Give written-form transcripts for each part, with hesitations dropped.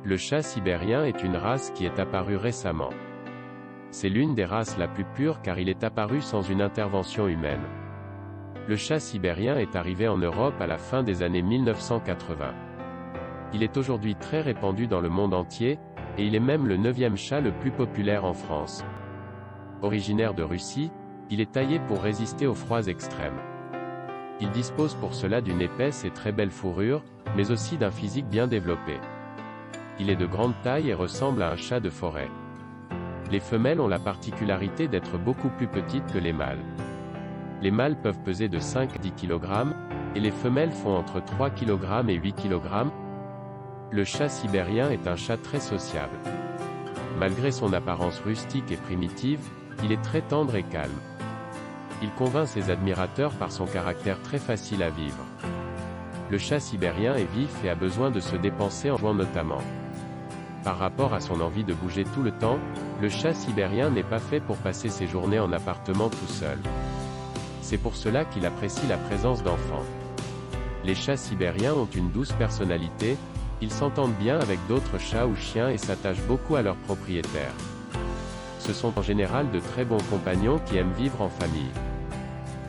Le chat sibérien est une race qui est apparue récemment. C'est l'une des races la plus pure car il est apparu sans une intervention humaine. Le chat sibérien est arrivé en Europe à la fin des années 1980. Il est aujourd'hui très répandu dans le monde entier, et il est même le 9e chat le plus populaire en France. Originaire de Russie, il est taillé pour résister aux froids extrêmes. Il dispose pour cela d'une épaisse et très belle fourrure, mais aussi d'un physique bien développé. Il est de grande taille et ressemble à un chat de forêt. Les femelles ont la particularité d'être beaucoup plus petites que les mâles. Les mâles peuvent peser de 5 à 10 kg, et les femelles font entre 3 kg et 8 kg. Le chat sibérien est un chat très sociable. Malgré son apparence rustique et primitive, il est très tendre et calme. Il convainc ses admirateurs par son caractère très facile à vivre. Le chat sibérien est vif et a besoin de se dépenser en jouant notamment. Par rapport à son envie de bouger tout le temps, le chat sibérien n'est pas fait pour passer ses journées en appartement tout seul. C'est pour cela qu'il apprécie la présence d'enfants. Les chats sibériens ont une douce personnalité, ils s'entendent bien avec d'autres chats ou chiens et s'attachent beaucoup à leurs propriétaires. Ce sont en général de très bons compagnons qui aiment vivre en famille.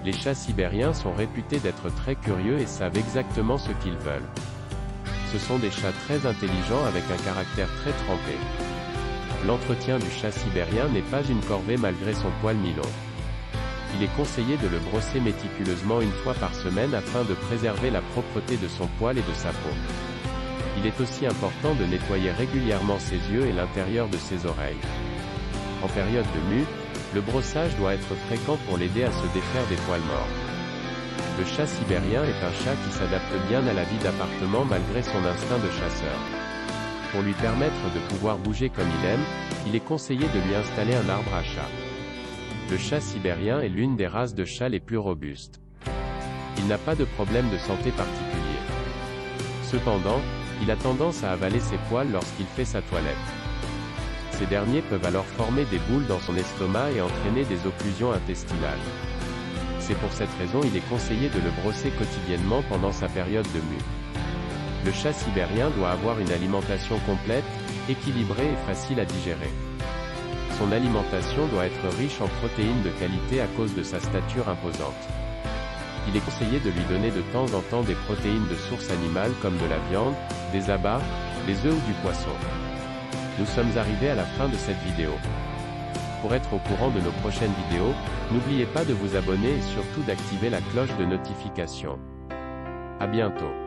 Les chats sibériens sont réputés d'être très curieux et savent exactement ce qu'ils veulent. Ce sont des chats très intelligents avec un caractère très trempé. L'entretien du chat sibérien n'est pas une corvée malgré son poil mi-long. Il est conseillé de le brosser méticuleusement une fois par semaine afin de préserver la propreté de son poil et de sa peau. Il est aussi important de nettoyer régulièrement ses yeux et l'intérieur de ses oreilles. En période de mue, le brossage doit être fréquent pour l'aider à se défaire des poils morts. Le chat sibérien est un chat qui s'adapte bien à la vie d'appartement malgré son instinct de chasseur. Pour lui permettre de pouvoir bouger comme il aime, il est conseillé de lui installer un arbre à chat. Le chat sibérien est l'une des races de chats les plus robustes. Il n'a pas de problème de santé particulier. Cependant, il a tendance à avaler ses poils lorsqu'il fait sa toilette. Ces derniers peuvent alors former des boules dans son estomac et entraîner des occlusions intestinales. C'est pour cette raison il est conseillé de le brosser quotidiennement pendant sa période de mue. Le chat sibérien doit avoir une alimentation complète, équilibrée et facile à digérer. Son alimentation doit être riche en protéines de qualité à cause de sa stature imposante. Il est conseillé de lui donner de temps en temps des protéines de source animale comme de la viande, des abats, des œufs ou du poisson. Nous sommes arrivés à la fin de cette vidéo. Pour être au courant de nos prochaines vidéos, n'oubliez pas de vous abonner et surtout d'activer la cloche de notification. À bientôt.